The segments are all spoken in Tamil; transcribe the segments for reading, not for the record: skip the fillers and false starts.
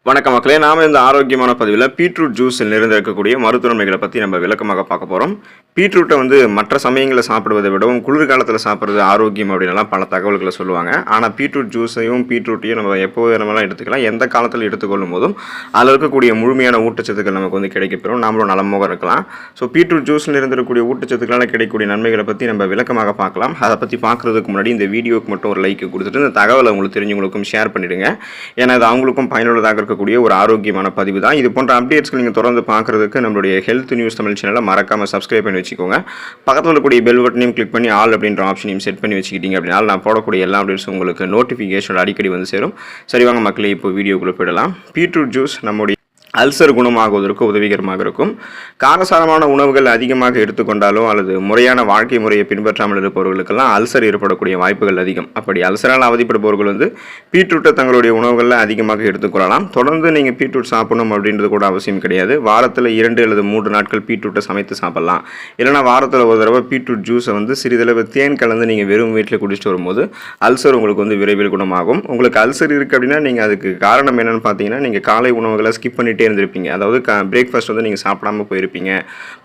வணக்கம் மக்களே, நாம இந்த ஆரோக்கியமான பதிவில் பீட்ரூட் ஜூஸில் நிறைந்திருக்கக்கூடிய மருத்துவ நன்மைகளை பற்றி நம்ம விளக்கமாக பார்க்க போகிறோம். பீட்ரூட்டை மற்ற சமயங்களில் சாப்பிடுவதை விடவும் குளிர்காலத்தில் சாப்பிட்றது ஆரோக்கியம் அப்படின்லாம் பல தகவல்களை சொல்லுவாங்க. ஆனால் பீட்ரூட் ஜூஸையும் பீட்ரூட்டையும் நம்ம எப்போ நம்மளாம் எடுத்துக்கலாம், எந்த காலத்தில் எடுத்துக்கொள்ளும் போதும் அதில் இருக்கக்கூடிய முழுமையான ஊட்டச்சத்துக்கள் நமக்கு கிடைக்கப்பெறும், நாமளும் நலமாக இருக்கலாம். ஸோ பீட்ரூட் ஜூஸில் இருந்திருக்கக்கூடிய ஊட்டச்சத்துக்களால் கிடைக்கக்கூடிய நன்மைகளை பற்றி நம்ம விளக்கமாக பார்க்கலாம். அதை பற்றி பார்க்குறதுக்கு முன்னாடி இந்த வீடியோக்கு மட்டும் ஒரு லைக் கொடுத்துட்டு இந்த தகவலை உங்களுக்கு தெரிஞ்சவங்களுக்கும் ஷேர் பண்ணிவிடுங்க. ஏன்னா அது அவங்களுக்கும் பயனுள்ளதாக இருக்கக்கூடிய ஒரு ஆரோக்கியமான பதிவு தான். இது போன்ற அப்டேட்ஸ்கள் நீங்கள் தொடர்ந்து பார்க்குறதுக்கு நம்மளுடைய ஹெல்த் நியூஸ் தமிழ் சேனலை மறக்காமல் சப்ஸ்கிரைப் பண்ணி வச்சுக்கோங்க. பக்கத்தில் இருக்கக்கூடிய பெல் பட்டனையும் கிளிக் பண்ணி ஆல் அப்படின்ற ஆப்ஷனையும் செட் பண்ணி வச்சுக்கிட்டீங்க அப்படின்னா நான் போடக்கூடிய எல்லா அப்டேட்ஸும் உங்களுக்கு நோட்டிஃபிகேஷன் அடிக்கடி சேரும். சரி வாங்க மக்களே, இப்போ வீடியோக்குள்ளே போயிடலாம். பீட்ரூட் ஜூஸ் நம்முடைய அல்சர் குணமாகுவதற்கு உதவிகரமாக இருக்கும். காரசாரமான உணவுகள் அதிகமாக எடுத்துக்கொண்டாலோ அல்லது முறையான வாழ்க்கை முறையை பின்பற்றாமல் இருப்பவர்களுக்கெல்லாம் அல்சர் ஏற்படக்கூடிய வாய்ப்புகள் அதிகம். அப்படி அல்சரால் அவதிப்படுபவர்கள் பீட்ரூட்டை தங்களுடைய உணவுகளில் அதிகமாக எடுத்துக்கொள்ளலாம். தொடர்ந்து நீங்கள் பீட்ரூட் சாப்பிடணும் அப்படின்றது கூட அவசியம் கிடையாது. வாரத்தில் 2 அல்லது 3 நாட்கள் பீட்ரூட்டை சமைத்து சாப்பிடலாம். இல்லைனா வாரத்தில் ஒரு தடவை பீட்ரூட் ஜூஸை சிறிதளவு தேன் கலந்து நீங்கள் வெறும் வீட்டில் குடிச்சிட்டு வரும்போது அல்சர் உங்களுக்கு விரைவில் குணமாகும். உங்களுக்கு அல்சர் இருக்குது அப்படின்னா நீங்கள் அதுக்கு காரணம் என்னென்னு பார்த்தீங்கன்னா, நீங்கள் காலை உணவுகளை ஸ்கிப் பண்ணிட்டு இருந்திருப்பீங்க. அதாவது பிரேக்ஃபாஸ்ட் நீங்கள் சாப்பிடாம போயிருப்பீங்க.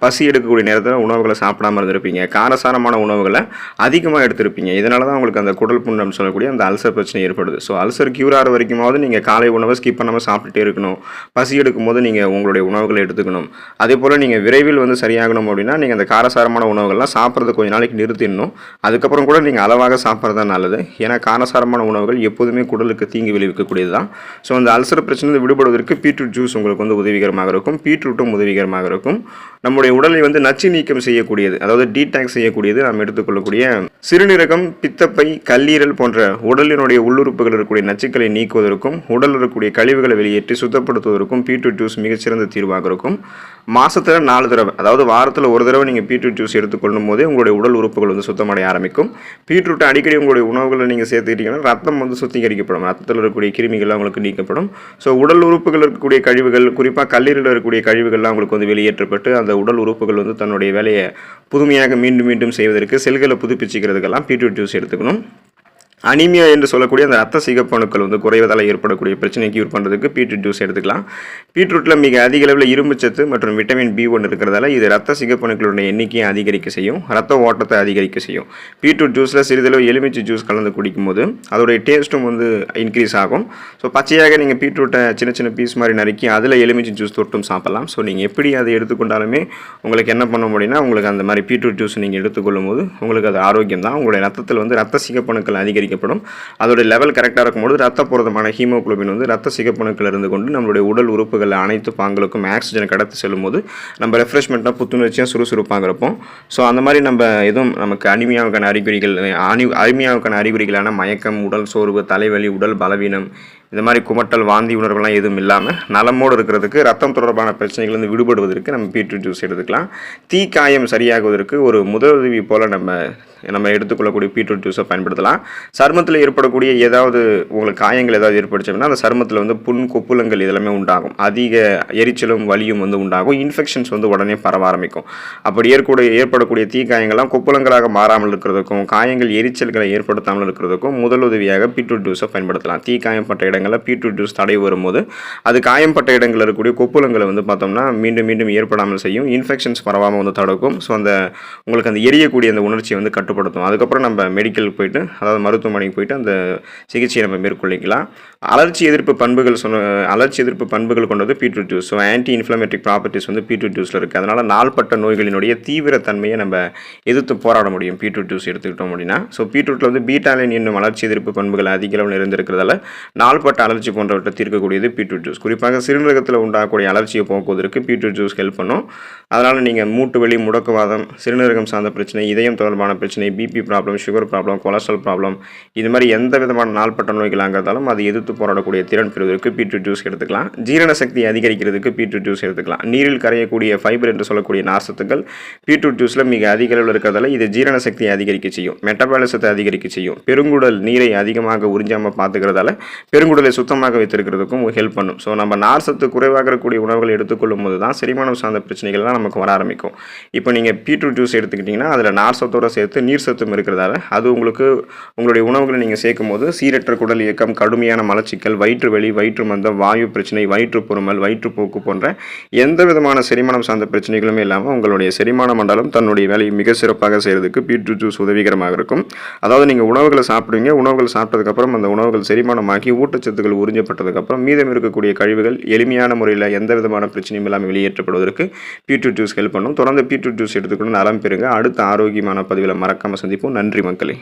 பசி எடுக்கக்கூடிய நேரத்தில் உணவுகளை சாப்பிடாம இருந்திருப்பீங்க. காரசாரமான உணவுகளை அதிகமாக எடுத்திருப்பீங்க. இதனால தான் உங்களுக்கு அந்த குடல் புண்ணம் சொல்லக்கூடிய அந்த அல்சர் பிரச்சனை ஏற்படுது. ஸோ அல்சர் கியூர் ஆகிற வரைக்குமாவது நீங்கள் காலை உணவை ஸ்கிப் பண்ணாமல் சாப்பிட்டுட்டே இருக்கணும். பசி எடுக்கும்போது நீங்கள் உங்களுடைய உணவுகளை எடுத்துக்கணும். அதே போல் நீங்கள் விரைவில் சரியாகணும் அப்படின்னா நீங்கள் அந்த காரசாரமான உணவுகள்லாம் சாப்பிட்றது கொஞ்ச நாளைக்கு நிறுத்திடணும். அதுக்கப்புறம் கூட நீங்கள் அளவாக சாப்பிட்றது தான் நல்லது. ஏன்னா காரசாரமான உணவுகள் எப்போதுமே குடலுக்கு தீங்கு விளைவிக்கக்கூடியது தான். ஸோ அந்த அல்சர் பிரச்சனை விடுபடுவதற்கு பீட்ரூட் ஜூஸ் உங்களுக்கு உதவிகரமாக இருக்கும். பீட்ரூட்டும் உதவிகரமாக இருக்கும். நம்முடைய உடலை நச்சு நீக்கம் செய்யக்கூடியது, அதாவது டீடாக்ஸ் செய்யக்கூடியது. நாம் எடுத்துக்கொள்ளக்கூடிய சிறுநீரகம், பித்தப்பை, கல்லீரல் போன்ற உடலினுடைய உள்ளுறுப்புகள் இருக்கக்கூடிய நச்சுக்களை நீக்குவதற்கும் உடலில் இருக்கக்கூடிய கழிவுகளை வெளியேற்றி சுத்தப்படுத்துவதற்கும் பீட்ரூட் ஜூஸ் மிகச்சிறந்த தீர்வாக இருக்கும். மாசத்துல 4 தடவை, அதாவது வாரத்தில் ஒரு தடவை நீங்கள் பீட்ரூட் ஜூஸ் எடுத்துக்கொள்ளும் போதே உங்களுடைய உடல் உறுப்புகள் சுத்தமடைய ஆரம்பிக்கும். பீட்ரூட்டை அடிக்கடி உங்களுடைய உணவுகளை நீங்கள் சேர்த்துக்கிட்டீங்கன்னா ரத்தம் சுத்திகரிக்கப்படும். ரத்தத்தில் இருக்கக்கூடிய கிருமிகள் உங்களுக்கு நீக்கப்படும். ஸோ உடல் உறுப்புகள் இருக்கக்கூடிய கழிவுகள், குறிப்பாக கல்லீரலில் இருக்கக்கூடிய கழிவுகள்லாம் உங்களுக்கு வெளியேற்றப்பட்டு அந்த உடல் உறுப்புகள் தன்னுடைய வேலையை புதுமையாக மீண்டும் மீண்டும் செய்வதற்கு, செல்களை புதுப்பிச்சுக்கிறதுக்கெல்லாம் பீட்ரூட் ஜூஸ் எடுத்துக்கணும். அனீமியா என்று சொல்லக்கூடிய அந்த ரத்த சிகப்பணுக்கள் குறைவதால் ஏற்படக்கூடிய பிரச்சனையை கியூர் பண்ணுறதுக்கு பீட்ரூட் ஜூஸ் எடுத்துக்கலாம். பீட்ரூட்டில் மிக அதிக அளவில் இரும்புச்சத்து மற்றும் விட்டமின் B1 இருக்கிறதால இது ரத்த சிகப்பணுக்களுடைய எண்ணிக்கையை அதிகரிக்க செய்யும், ரத்த ஓட்டத்தை அதிகரிக்க செய்யும். பீட்ரூட் ஜூஸில் சிறிதளவு எலுமிச்சை ஜூஸ் கலந்து குடிக்கும்போது அதோடைய டேஸ்ட்டும் இன்க்ரீஸ் ஆகும். ஸோ பச்சையாக நீங்கள் பீட்ரூட்டை சின்ன சின்ன பீஸ் மாதிரி நறுக்கி அதில் எலுமிச்சை ஜூஸ் தொட்டும் சாப்பிடலாம். ஸோ நீங்கள் எப்படி அதை எடுத்துக்கொண்டாலுமே உங்களுக்கு என்ன பண்ண முடியும்னா, உங்களுக்கு அந்த மாதிரி பீட்ரூட் ஜூஸ் நீங்கள் எடுத்துக்கொள்ளும் போது உங்களுக்கு அது ஆரோக்கியம் தான். உங்களுடைய ரத்தத்தில் ரத்த சிகப்பணுக்கள் அதிகரிக்கப்படும். அதோட லெவல் கரெக்டாக இருக்கும்போது ரத்த புரதமான ஹீமோகுளோபின் ரத்த சிகப்பணுக்கள் இருந்து கொண்டு நம்மளுடைய உடல் உறுப்புகள் அனைத்து பாங்களுக்கும் ஆக்சிஜனை கடத்தி செல்லும் போது நம்ம ரெஃப்ரெஷ்மெண்ட்டாக, புத்துணர்ச்சியாக, சுறுசுறுப்பாக இருப்போம். ஸோ அந்த மாதிரி நம்ம எதுவும் நமக்கு அனிமியாவுக்கான அறிகுறிகளான மயக்கம், உடல் சோர்வு, தலைவலி, உடல் பலவீனம், இந்த மாதிரி குமட்டல், வாந்தி உணர்வுலாம் எதுவும் இல்லாமல் நலமோடு இருக்கிறதுக்கு, ரத்தம் தொடர்பான பிரச்சனைகள் விடுபடுவதற்கு நம்ம பீட்ரூட் ஜூஸ் எடுத்துக்கலாம். தீக்காயம் சரியாகுவதற்கு ஒரு முதலுதவி போல் நம்ம எடுத்துக்கொள்ளக்கூடிய பீட்ரூட் ஜூஸை பயன்படுத்தலாம். சருமத்தில் ஏற்படக்கூடிய ஏதாவது உங்களுக்கு காயங்கள் ஏதாவது ஏற்படுச்சோம்னா அந்த சருமத்தில் புண், கொப்புளங்கள் இதெல்லாமே உண்டாகும். அதிக எரிச்சலும் வலியும் உண்டாகும். இன்ஃபெக்ஷன்ஸ் உடனே பரவ ஆரம்பிக்கும். அப்படி ஏற்படக்கூடிய தீக்காயங்கள்லாம் கொப்புளங்களாக மாறாமல் இருக்கிறதுக்கும், காயங்கள் எரிச்சல்களை ஏற்படுத்தாமல் இருக்கிறதுக்கும் முதலுதவியாக பீட்ரூட் ஜூஸை பயன்படுத்தலாம். தீக்காயப்பட்ட இடங்களில் பீட்ரூட் ஜூஸ் தடவி வரும்போது அது காயம்பட்ட இடங்களில் இருக்கக்கூடிய கொப்புளங்களை பார்த்தோம்னா மீண்டும் மீண்டும் ஏற்படாமல் செய்யும். இன்ஃபெக்ஷன்ஸ் பரவாமல் தடுக்கும். ஸோ உங்களுக்கு அந்த எரியக்கூடிய அந்த உணர்ச்சியை கட்டுப்படுத்தும். அதுக்கப்புறம் நம்ம மெடிக்கல் போயிட்டு, அதாவது மருத்துவமனைக்கு போயிட்டு அந்த சிகிச்சையை நம்ம மேற்கொள்ளிக்கலாம். அலர்ச்சி எதிர்ப்பு பண்புகள் கொண்டது beetroot juice. So anti inflammatory properties beetroot ஜூஸில் இருக்குது. அதனால் நாள்பட்ட நோய்களினுடைய தீவிர தன்மையை நம்ம எதிர்த்து போராட முடியும் பீட்ரூட் ஜூஸ் எடுத்துக்கிட்டோம் அப்படின்னா. ஸோ பீட்ரூட்டில் பீட்டாலின் என்னும் அலர்ச்சி எதிர்ப்பு பண்புகள் அதிக அளவில் இருந்திருக்கிறதால நாள்பட்ட அலர்ச்சி போன்றவற்றை தீர்க்கக்கூடியது பீட்ரூட் ஜூஸ். குறிப்பாக சிறுநீரகத்தில் உண்டாகக்கூடிய அலர்ச்சியை போக்குவதற்கு பீட்ரூட் ஜூஸ் ஹெல்ப் பண்ணும். அதனால் நீங்கள் மூட்டு வலி, முடக்குவாதம், சிறுநீரகம் சார்ந்த பிரச்சனை, இதயம் தொடர்பான பிரச்சனை, BP problem, sugar problem, cholesterol problem, இது மாதிரி எந்த விதமான நாள்பட்ட நோய்களாக இருந்தாலும் அதை எதிர்த்து போராடக்கூடிய திறன் பெறுவதற்கு பீட்ரூட் ஜூஸ் எடுத்துக்கலாம். ஜீரண சக்தியை அதிகரிக்கிறதுக்கு பீட்ரூட் ஜூஸ் எடுத்துக்கலாம். நீரில் கரையக்கூடிய ஃபைபர் என்று சொல்லக்கூடிய நார்சத்துக்கள் பீட்ரூட் ஜூஸில் மிக அதிக அளவில் இருக்கிறதால இது ஜீரண சக்தியை அதிகரிக்க செய்யும், மெட்டபாலிசத்தை அதிகரிக்க செய்யும். பெருங்குடல் நீரை அதிகமாக உறிஞ்சாமல் பார்த்துக்கிறதால பெருங்குடலை சுத்தமாக வைத்திருக்கிறதுக்கும் ஹெல்ப் பண்ணும். ஸோ நம்ம நார்சத்து குறைவாக இருக்கக்கூடிய உணவுகள் எடுத்துக்கொள்ளும் போது தான் செரிமானம் சார்ந்த பிரச்சனைகள்லாம் நமக்கு வர ஆரம்பிக்கும். இப்போ நீங்கள் பீட்ரூட் ஜூஸ் எடுத்துக்கிட்டிங்கன்னா அதில் நார்சத்தோடு சேர்த்து நீர் சத்தும் இருக்கிறதால அது உங்களுக்கு உங்களுடைய உணவுகளை நீங்கள் சேர்க்கும்போது சீரற்ற குடல் இயக்கம், கடுமையான மலச்சிக்கல், வயிற்று வலி, வயிற்று மந்தம், வாயு பிரச்சனை, வயிற்றுப்பொருமல், வயிற்றுப்போக்கு போன்ற எந்த விதமான செரிமானம் சார்ந்த பிரச்சனைகளுமே இல்லாமல் உங்களுடைய செரிமான மண்டலம் தன்னுடைய வேலையை மிக சிறப்பாக செய்கிறதுக்கு பீட்ரூட் ஜூஸ் உதவிகரமாக இருக்கும். அதாவது நீங்கள் உணவுகளை சாப்பிடுவீங்க, உணவுகள் சாப்பிட்டதுக்கப்புறம் அந்த உணவுகள் செரிமானமாகி ஊட்டச்சத்துக்கள் உறிஞ்சப்பட்டதுக்கப்புறம் மீதம் இருக்கக்கூடிய கழிவுகள் எளிமையான முறையில் எந்த விதமான பிரச்சனையும் இல்லாமல் வெளியேற்றப்படுவதற்கு பீட்ரூட் ஜூஸ் ஹெல்ப் பண்ணும். தொடர்ந்து பீட்ரூட் ஜூஸ் எடுத்துக்கணும், நலம் பெறுங்க. அடுத்த ஆரோக்கியமான பதிவில் மறக்காமல் சந்திப்போம். நன்றி மக்களே.